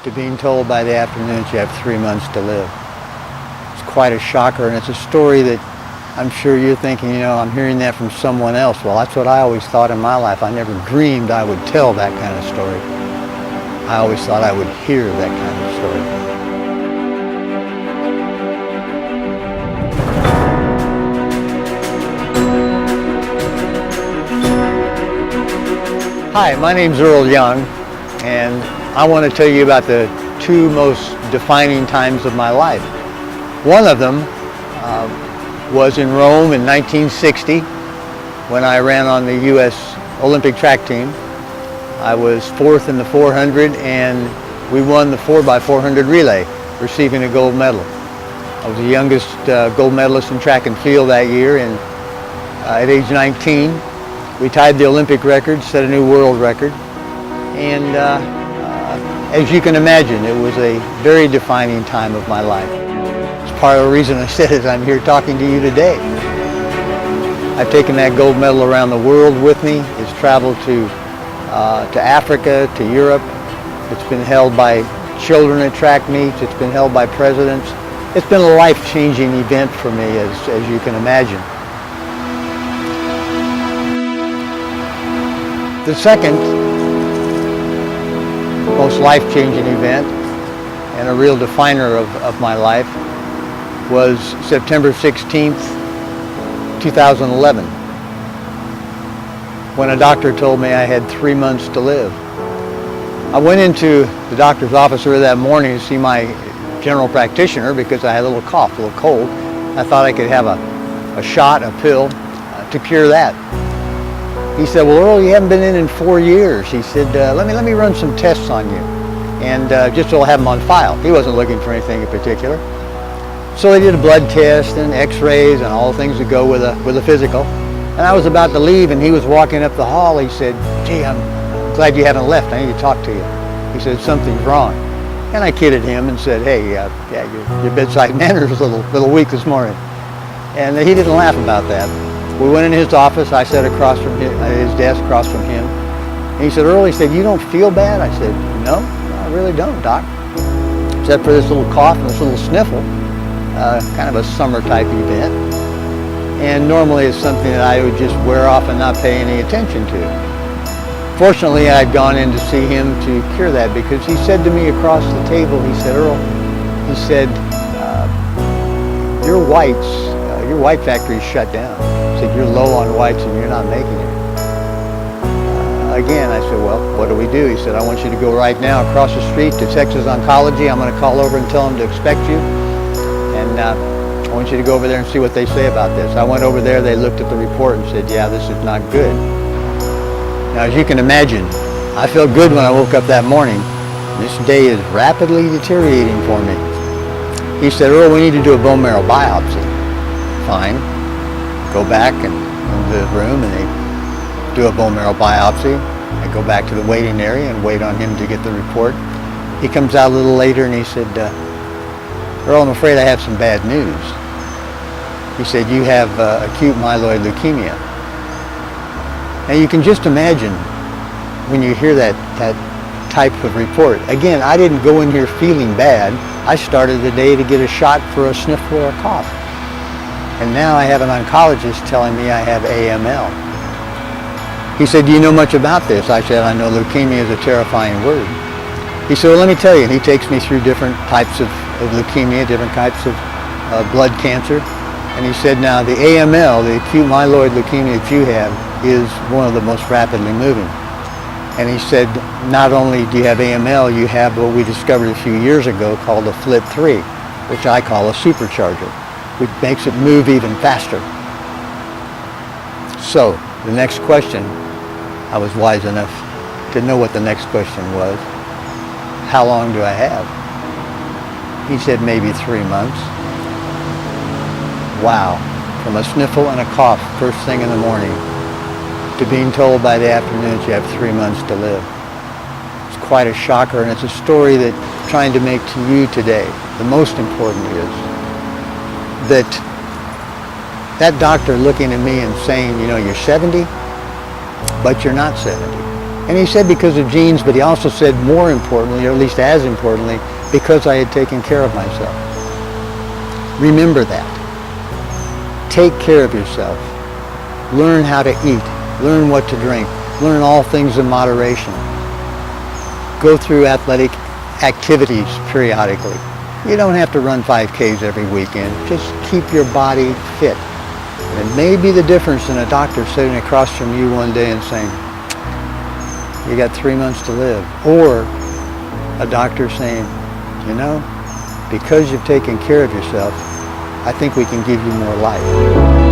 to being told by the afternoon that you have 3 months to live. It's quite a shocker, and it's a story that I'm sure you're thinking, I'm hearing that from someone else. Well, that's what I always thought in my life. I never dreamed I would tell that kind of story. I always thought I would hear that kind of story. Hi, my name's Earl Young, and I want to tell you about the two most defining times of my life. One of them was in Rome in 1960 when I ran on the U.S. Olympic track team. I was fourth in the 400, and we won the 4x400 relay, receiving a gold medal. I was the youngest gold medalist in track and field that year, and at age 19, we tied the Olympic record, set a new world record, and as you can imagine, it was a very defining time of my life. It's part of the reason I said it, I'm here talking to you today. I've taken that gold medal around the world with me. It's traveled to Africa, to Europe. It's been held by children at track meets. It's been held by presidents. It's been a life-changing event for me, as you can imagine. The second most life-changing event and a real definer of my life was September 16th, 2011, when a doctor told me I had 3 months to live. I went into the doctor's office early that morning to see my general practitioner because I had a little cough, a little cold. I thought I could have a shot, a pill, to cure that. He said, well, Earl, you haven't been in 4 years. He said, let me run some tests on you, and just so I'll have them on file. He wasn't looking for anything in particular. So they did a blood test and x-rays and all the things that go with a physical. And I was about to leave, and he was walking up the hall. He said, gee, I'm glad you haven't left. I need to talk to you. He said, something's wrong. And I kidded him and said, hey, your bedside manner is a little weak this morning. And he didn't laugh about that. We went in his office. I sat across from his desk, across from him. And he said, Earl, he said, you don't feel bad? I said, no, I really don't, Doc. Except for this little cough and this little sniffle, kind of a summer type event. And normally it's something that I would just wear off and not pay any attention to. Fortunately, I'd gone in to see him to cure that because he said to me across the table, he said, Earl, he said, your white factory's shut down. He said, you're low on whites and you're not making it. Again, I said, well, what do we do? He said, I want you to go right now across the street to Texas Oncology. I'm going to call over and tell them to expect you. And I want you to go over there and see what they say about this. I went over there, they looked at the report and said, yeah, this is not good. Now, as you can imagine, I felt good when I woke up that morning. This day is rapidly deteriorating for me. He said, Earl, we need to do a bone marrow biopsy. Fine. Go back and into the room and they do a bone marrow biopsy. I go back to the waiting area and wait on him to get the report. He comes out a little later and he said, Earl, I'm afraid I have some bad news. He said, you have acute myeloid leukemia. Now you can just imagine when you hear that type of report. Again, I didn't go in here feeling bad. I started the day to get a shot for a sniffle or a cough. And now I have an oncologist telling me I have AML. He said, do you know much about this? I said, I know leukemia is a terrifying word. He said, well, let me tell you. And he takes me through different types of leukemia, different types of blood cancer. And he said, now the AML, the acute myeloid leukemia that you have, is one of the most rapidly moving. And he said, not only do you have AML, you have what we discovered a few years ago called a FLT3, which I call a supercharger, which makes it move even faster. So the next question, I was wise enough to know what the next question was. How long do I have? He said maybe 3 months. Wow, from a sniffle and a cough first thing in the morning to being told by the afternoon that you have 3 months to live. It's quite a shocker, and it's a story that I'm trying to make to you today. The most important is that that doctor looking at me and saying, you know, you're 70, but you're not 70. And he said because of genes, but he also said more importantly, or at least as importantly, because I had taken care of myself. Remember that. Take care of yourself. Learn how to eat. Learn what to drink. Learn all things in moderation. Go through athletic activities periodically. You don't have to run 5Ks every weekend. Just keep your body fit. And it may be the difference in a doctor sitting across from you one day and saying, you got 3 months to live. Or a doctor saying, you know, because you've taken care of yourself, I think we can give you more life.